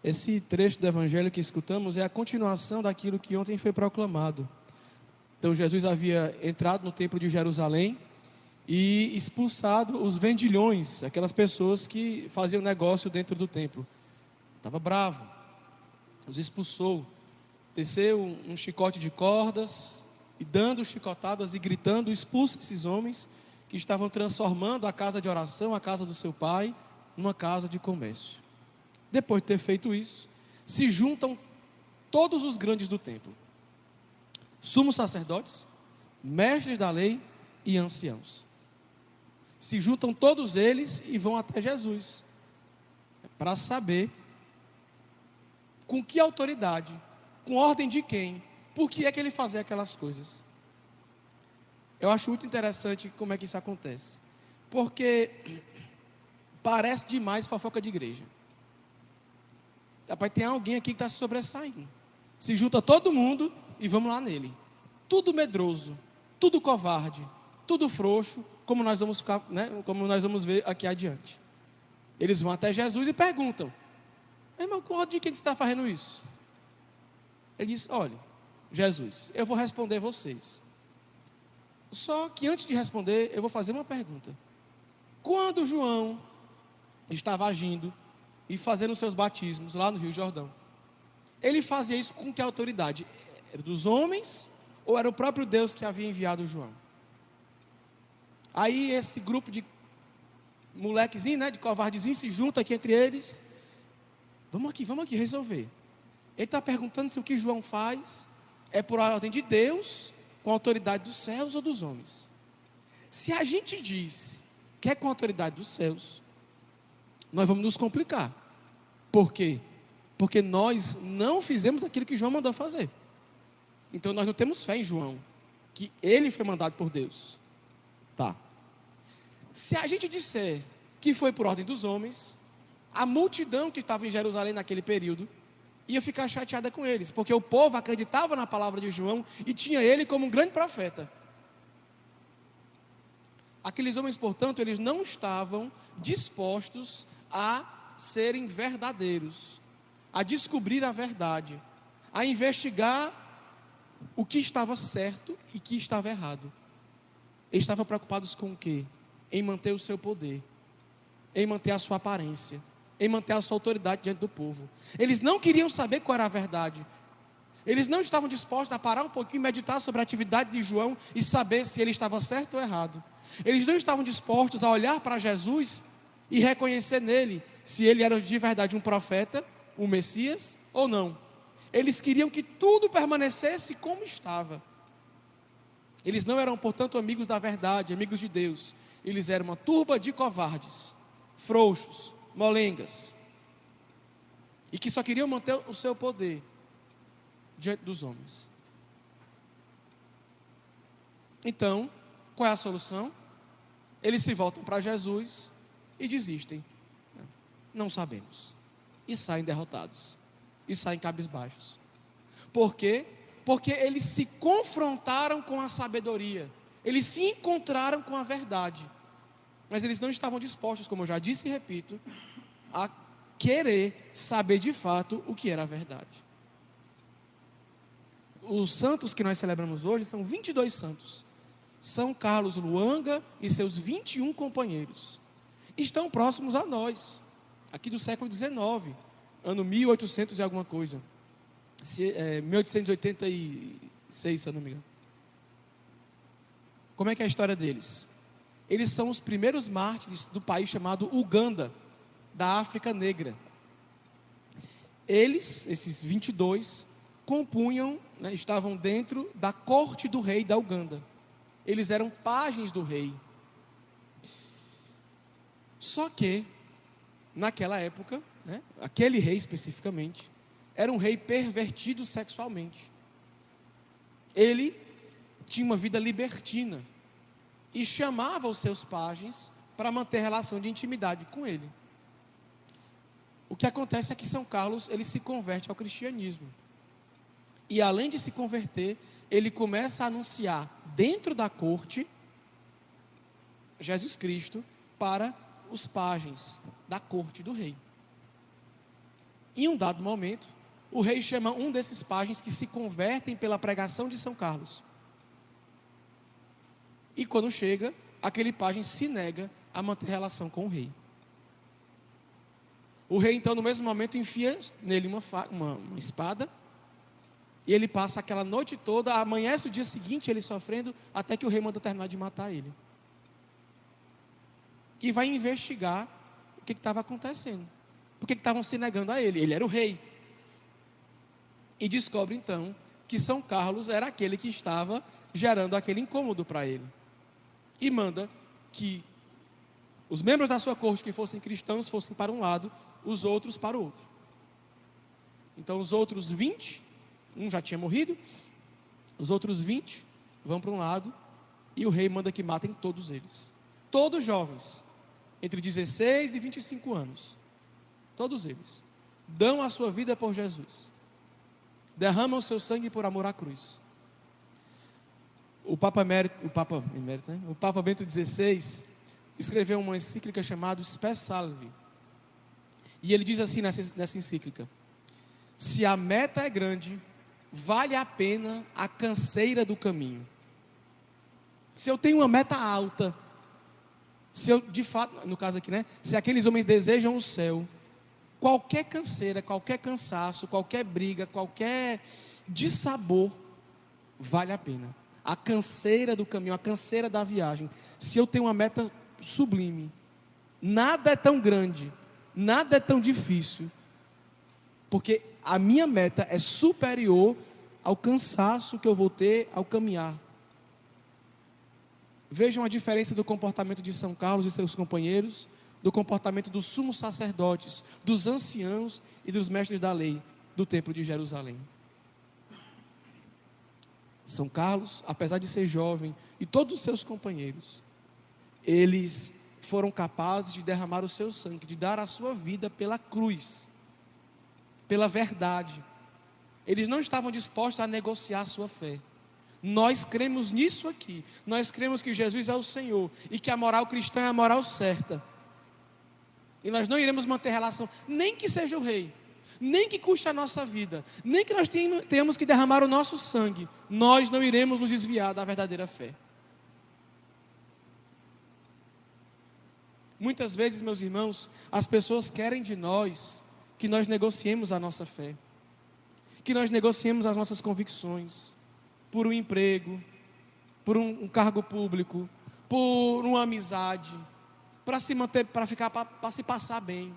Esse trecho do Evangelho que escutamos é a continuação daquilo que ontem foi proclamado. Então Jesus havia entrado no templo de Jerusalém e expulsado os vendilhões, aquelas pessoas que faziam negócio dentro do templo. Estava bravo, os expulsou, desceu um chicote de cordas e dando chicotadas e gritando, expulsa esses homens que estavam transformando a casa de oração, a casa do seu pai, numa casa de comércio. Depois de ter feito isso, se juntam todos os grandes do templo, sumos sacerdotes, mestres da lei e anciãos. Se juntam todos eles e vão até Jesus, para saber com que autoridade, com ordem de quem, por que é que ele fazia aquelas coisas. Eu acho muito interessante como é que isso acontece, porque parece demais fofoca de igreja. Rapaz, tem alguém aqui que está se sobressaindo. Se junta todo mundo e vamos lá nele. Tudo medroso, tudo covarde, tudo frouxo, como nós vamos ficar, né? Como nós vamos ver aqui adiante. Eles vão até Jesus e perguntam: irmão, com ordem de quem você está fazendo isso? Ele diz: olha, Jesus, eu vou responder vocês. Só que antes de responder, eu vou fazer uma pergunta. Quando João estava agindo e fazendo seus batismos lá no Rio Jordão, ele fazia isso com que autoridade? Era dos homens ou era o próprio Deus que havia enviado João? Aí esse grupo de molequezinho, né, de covardezinho, se junta aqui entre eles. Vamos aqui resolver. Ele está perguntando se o que João faz é por ordem de Deus, com a autoridade dos céus ou dos homens. Se a gente diz que é com a autoridade dos céus, nós vamos nos complicar. Por quê? Porque nós não fizemos aquilo que João mandou fazer. Então nós não temos fé em João, que ele foi mandado por Deus. Tá. Se a gente disser que foi por ordem dos homens, a multidão que estava em Jerusalém naquele período ia ficar chateada com eles, porque o povo acreditava na palavra de João e tinha ele como um grande profeta. Aqueles homens, portanto, eles não estavam dispostos a serem verdadeiros, a descobrir a verdade, a investigar o que estava certo e o que estava errado. Eles estavam preocupados com o quê? Em manter o seu poder, em manter a sua aparência, em manter a sua autoridade diante do povo. Eles não queriam saber qual era a verdade. Eles não estavam dispostos a parar um pouquinho e meditar sobre a atividade de João e saber se ele estava certo ou errado. Eles não estavam dispostos a olhar para Jesus e reconhecer nele se ele era de verdade um profeta, um Messias ou não. Eles queriam que tudo permanecesse como estava. Eles não eram, portanto, amigos da verdade, amigos de Deus. Eles eram uma turba de covardes, frouxos, molengas, e que só queriam manter o seu poder diante dos homens. Então, qual é a solução? Eles se voltam para Jesus e desistem. Não sabemos. E saem derrotados. E saem cabisbaixos. Por quê? Porque eles se confrontaram com a sabedoria. Eles se encontraram com a verdade. Mas eles não estavam dispostos, como eu já disse e repito, a querer saber de fato o que era a verdade. Os santos que nós celebramos hoje são 22 santos. São Carlos Luanga e seus 21 companheiros. Estão próximos a nós, aqui do século XIX, ano 1800 e alguma coisa. 1886, se eu não me engano. Como é que é a história deles? Eles são os primeiros mártires do país chamado Uganda, da África Negra. Eles, esses 22, compunham, né, estavam dentro da corte do rei da Uganda. Eles eram pajens do rei. Só que, naquela época, né, aquele rei especificamente, era um rei pervertido sexualmente. Ele tinha uma vida libertina e chamava os seus pajens para manter relação de intimidade com ele. O que acontece é que São Carlos, ele se converte ao cristianismo. E além de se converter, ele começa a anunciar dentro da corte Jesus Cristo para os pajens da corte do rei. Em um dado momento, o rei chama um desses pajens que se convertem pela pregação de São Carlos. E quando chega, aquele pajem se nega a manter relação com o rei. O rei, então, no mesmo momento, enfia nele uma espada, e ele passa aquela noite toda, amanhece o dia seguinte, ele sofrendo, até que o rei manda terminar de matar ele. E vai investigar o que estava acontecendo. Por que estavam se negando a ele? Ele era o rei. E descobre, então, que São Carlos era aquele que estava gerando aquele incômodo para ele. E manda que os membros da sua corte que fossem cristãos fossem para um lado, os outros para o outro. Então os outros 20, um já tinha morrido, os outros 20 vão para um lado, e o rei manda que matem todos eles. Todos jovens, entre 16 e 25 anos. Todos eles dão a sua vida por Jesus. Derramam o seu sangue por amor à cruz. O Papa Bento XVI escreveu uma encíclica chamada Spes Salvi. E ele diz assim nessa encíclica: se a meta é grande, vale a pena a canseira do caminho. Se eu tenho uma meta alta, se eu de fato, no caso aqui, se aqueles homens desejam o céu, qualquer canseira, qualquer cansaço, qualquer briga, qualquer dissabor, vale a pena. A canseira do caminho, a canseira da viagem. Se eu tenho uma meta sublime, nada é tão grande, nada é tão difícil, porque a minha meta é superior ao cansaço que eu vou ter ao caminhar. Vejam a diferença do comportamento de São Carlos e seus companheiros, do comportamento dos sumos sacerdotes, dos anciãos e dos mestres da lei do templo de Jerusalém. São Carlos, apesar de ser jovem, e todos os seus companheiros, eles foram capazes de derramar o seu sangue, de dar a sua vida pela cruz, pela verdade. Eles não estavam dispostos a negociar a sua fé. Nós cremos nisso aqui. Nós cremos que Jesus é o Senhor e que a moral cristã é a moral certa. E nós não iremos manter relação, nem que seja o rei, nem que custe a nossa vida, nem que nós tenhamos que derramar o nosso sangue. Nós não iremos nos desviar da verdadeira fé. Muitas vezes, meus irmãos, as pessoas querem de nós que nós negociemos a nossa fé, que nós negociemos as nossas convicções, por um emprego, por um cargo público, por uma amizade, para se manter, para se passar bem.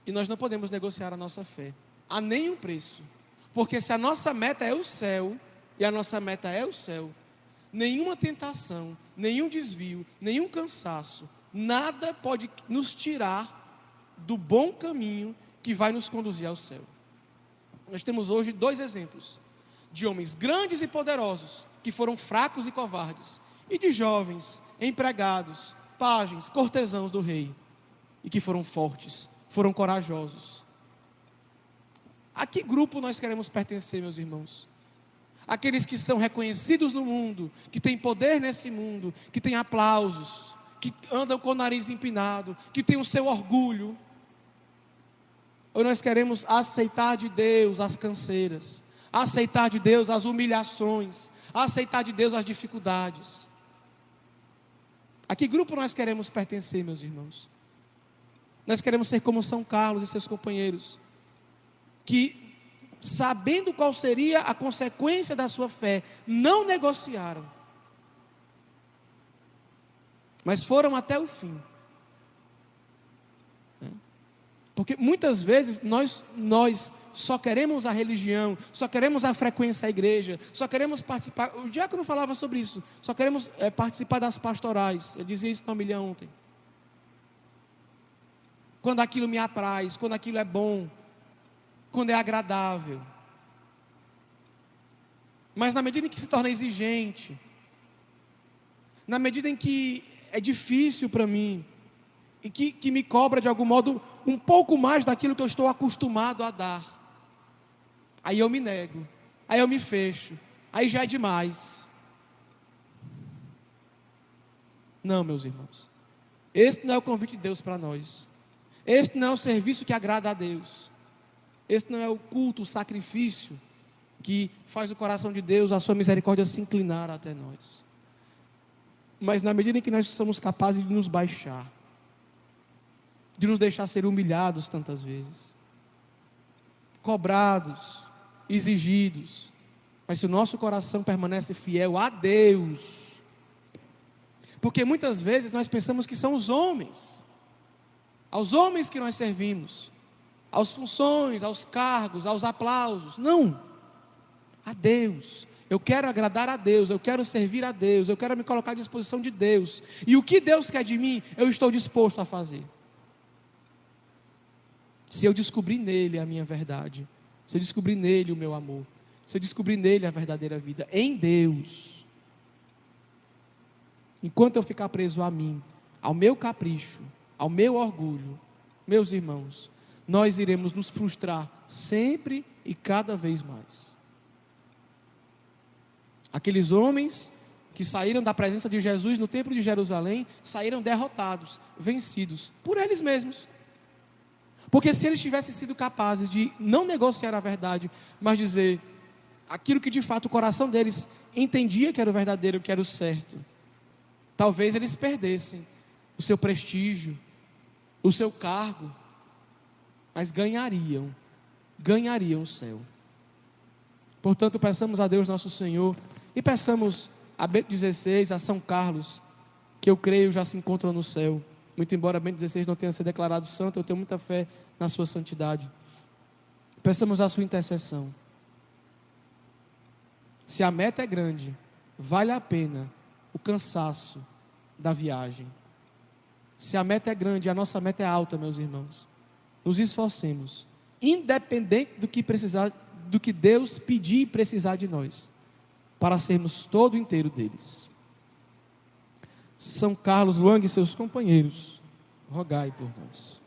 E nós não podemos negociar a nossa fé a nenhum preço, porque se a nossa meta é o céu, e a nossa meta é o céu, nenhuma tentação, nenhum desvio, nenhum cansaço, nada pode nos tirar do bom caminho que vai nos conduzir ao céu. Nós temos hoje 2 exemplos de homens grandes e poderosos que foram fracos e covardes, e de jovens, empregados, pajens, cortesãos do rei, e que foram fortes, foram corajosos. A que grupo nós queremos pertencer, meus irmãos? Aqueles que são reconhecidos no mundo, que têm poder nesse mundo, que têm aplausos, que andam com o nariz empinado, que têm o seu orgulho? Ou nós queremos aceitar de Deus as canseiras, aceitar de Deus as humilhações, aceitar de Deus as dificuldades? A que grupo nós queremos pertencer, meus irmãos? Nós queremos ser como São Carlos e seus companheiros, que, sabendo qual seria a consequência da sua fé, não negociaram, mas foram até o fim. Porque muitas vezes nós só queremos a religião, só queremos a frequência à igreja, só queremos participar. O diácono falava sobre isso, só queremos participar das pastorais. Ele dizia isso na homilha ontem. Quando aquilo me apraz, quando aquilo é bom, quando é agradável. Mas na medida em que se torna exigente, na medida em que é difícil para mim, e que me cobra de algum modo um pouco mais daquilo que eu estou acostumado a dar, aí eu me nego, aí eu me fecho, aí já é demais. Não, meus irmãos, Este não é o convite de Deus para nós. Este não é o serviço que agrada a Deus. Este não é o culto, o sacrifício que faz o coração de Deus, a sua misericórdia se inclinar até nós. Mas na medida em que nós somos capazes de nos baixar, de nos deixar ser humilhados tantas vezes, cobrados, exigidos, mas se o nosso coração permanece fiel a Deus, porque muitas vezes nós pensamos que são os homens, aos homens que nós servimos, às funções, aos cargos, aos aplausos. Não, a Deus. Eu quero agradar a Deus, eu quero servir a Deus, eu quero me colocar à disposição de Deus, e o que Deus quer de mim, eu estou disposto a fazer. Se eu descobrir nele a minha verdade, se eu descobrir nele o meu amor, se eu descobrir nele a verdadeira vida, em Deus, enquanto eu ficar preso a mim, ao meu capricho, ao meu orgulho, meus irmãos, nós iremos nos frustrar sempre e cada vez mais. Aqueles homens que saíram da presença de Jesus no templo de Jerusalém, saíram derrotados, vencidos, por eles mesmos. Porque se eles tivessem sido capazes de não negociar a verdade, mas dizer aquilo que de fato o coração deles entendia que era o verdadeiro, que era o certo, talvez eles perdessem o seu prestígio, o seu cargo, mas ganhariam o céu. Portanto, peçamos a Deus nosso Senhor, e peçamos a Bento XVI, a São Carlos, que eu creio já se encontram no céu. Muito embora Bento XVI não tenha sido declarado santo, eu tenho muita fé na sua santidade. Peçamos a sua intercessão. Se a meta é grande, vale a pena o cansaço da viagem. Se a meta é grande, a nossa meta é alta, meus irmãos, nos esforcemos, independente do que Deus pedir e precisar de nós, para sermos todo inteiro deles. São Carlos Luang e seus companheiros, rogai por nós.